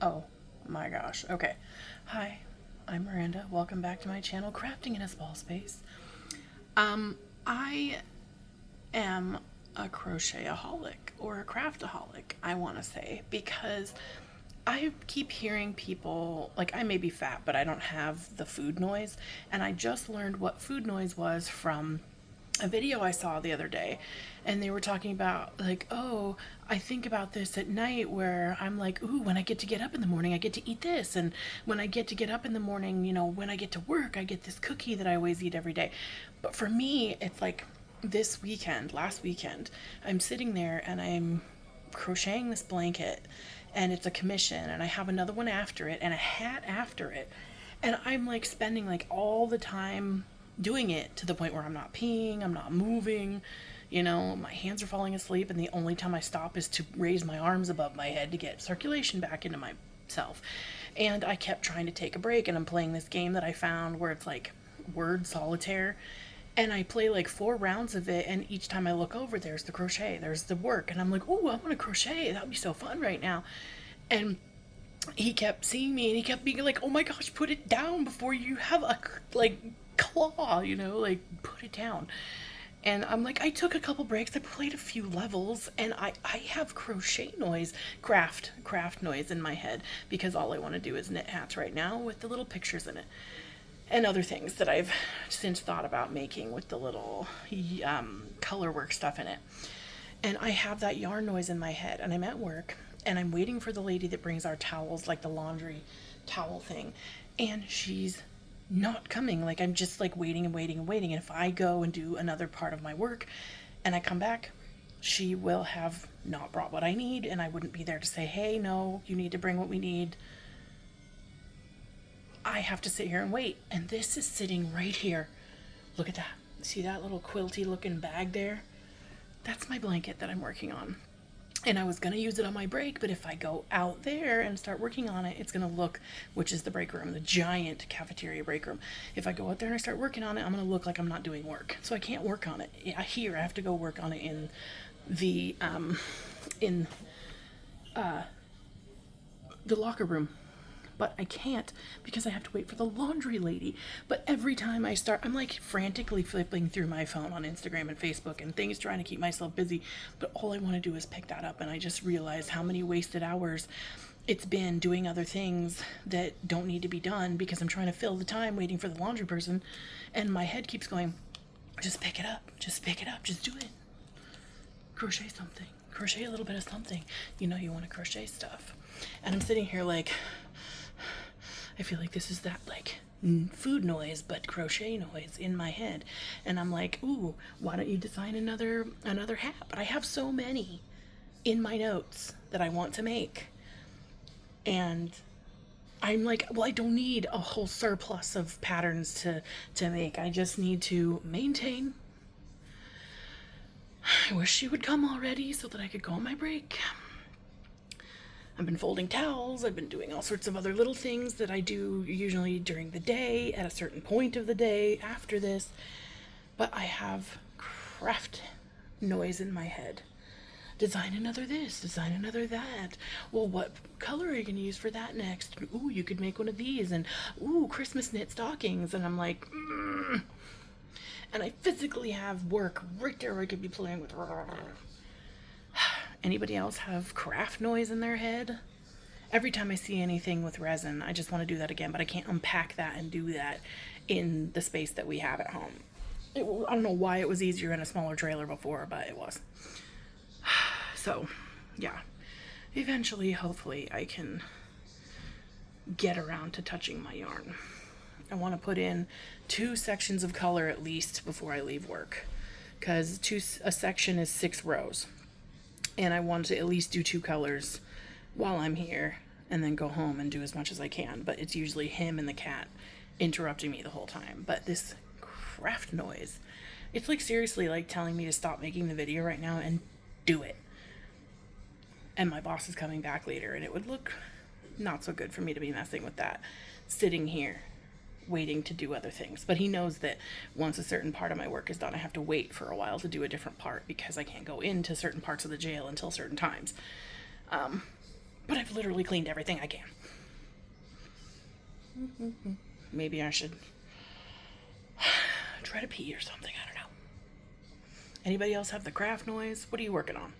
Oh my gosh. Okay. Hi, I'm Miranda. Welcome back to my channel, Crafting in a Small Space. I am a crochetaholic or a craftaholic, I want to say, because I keep hearing people, like, I may be fat, but I don't have the food noise. And I just learned what food noise was from a video I saw the other day, and they were talking about, like, oh, I think about this at night where I'm like, ooh, when I get to get up in the morning, I get to eat this. And when I get to get up in the morning, when I get to work, I get this cookie that I always eat every day. But for me, it's like last weekend, I'm sitting there and I'm crocheting this blanket, and it's a commission, and I have another one after it and a hat after it, and I'm like spending like all the time doing it to the point where I'm not peeing, I'm not moving, my hands are falling asleep, and the only time I stop is to raise my arms above my head to get circulation back into myself. And I kept trying to take a break, and I'm playing this game that I found where it's like word solitaire, and I play like 4 rounds of it, and each time I look over, there's the crochet, there's the work, and I'm like, oh, I want to crochet, that would be so fun right now. And he kept seeing me, and he kept being like, oh my gosh, put it down before you have a like claw, like put it down. And I'm like, I took a couple breaks, I played a few levels, and I have crochet noise, craft noise in my head, because all I want to do is knit hats right now with the little pictures in it, and other things that I've since thought about making with the little color work stuff in it. And I have that yarn noise in my head, and I'm at work, and I'm waiting for the lady that brings our towels, like the laundry towel thing, and she's not coming. Like, I'm just like waiting and waiting and waiting, and if I go and do another part of my work and I come back, she will have not brought what I need, and I wouldn't be there to say, hey, no, you need to bring what we need. I have to sit here and wait, and this is sitting right here. Look at that. See that little quilty looking bag there? That's my blanket that I'm working on. And I was going to use it on my break, but if I go out there and start working on it, it's going to look, which is the break room, the giant cafeteria break room. If I go out there and I start working on it, I'm going to look like I'm not doing work. So I can't work on it here. I have to go work on it in the locker room. But I can't, because I have to wait for the laundry lady. But every time I start, I'm like frantically flipping through my phone on Instagram and Facebook and things, trying to keep myself busy. But all I want to do is pick that up, and I just realize how many wasted hours it's been doing other things that don't need to be done, because I'm trying to fill the time waiting for the laundry person, and my head keeps going, just pick it up, just pick it up, just do it. Crochet something, crochet a little bit of something. You want to crochet stuff. And I'm sitting here like, I feel like this is that like food noise, but crochet noise in my head. And I'm like, ooh, why don't you design another hat? But I have so many in my notes that I want to make. And I'm like, well, I don't need a whole surplus of patterns to make. I just need to maintain. I wish she would come already so that I could go on my break. I've been folding towels, I've been doing all sorts of other little things that I do usually during the day, at a certain point of the day, after this. But I have craft noise in my head. Design another this, design another that. Well, what color are you going to use for that next? Ooh, you could make one of these, and ooh, Christmas knit stockings. And I'm like, And I physically have work right there where I could be playing with. Anybody else have craft noise in their head? Every time I see anything with resin, I just want to do that again, but I can't unpack that and do that in the space that we have at home. I don't know why it was easier in a smaller trailer before, but it was. So, yeah. Eventually, hopefully, I can get around to touching my yarn. I want to put in 2 sections of color at least before I leave work, because a section is 6 rows. And I want to at least do 2 colors while I'm here, and then go home and do as much as I can. But it's usually him and the cat interrupting me the whole time. But this craft noise, it's like seriously like telling me to stop making the video right now and do it. And my boss is coming back later, and it would look not so good for me to be messing with that, sitting here waiting to do other things. But he knows that once a certain part of my work is done, I have to wait for a while to do a different part, because I can't go into certain parts of the jail until certain times. But I've literally cleaned everything I can. Maybe I should try to pee or something. I don't know. Anybody else have the craft noise? What are you working on?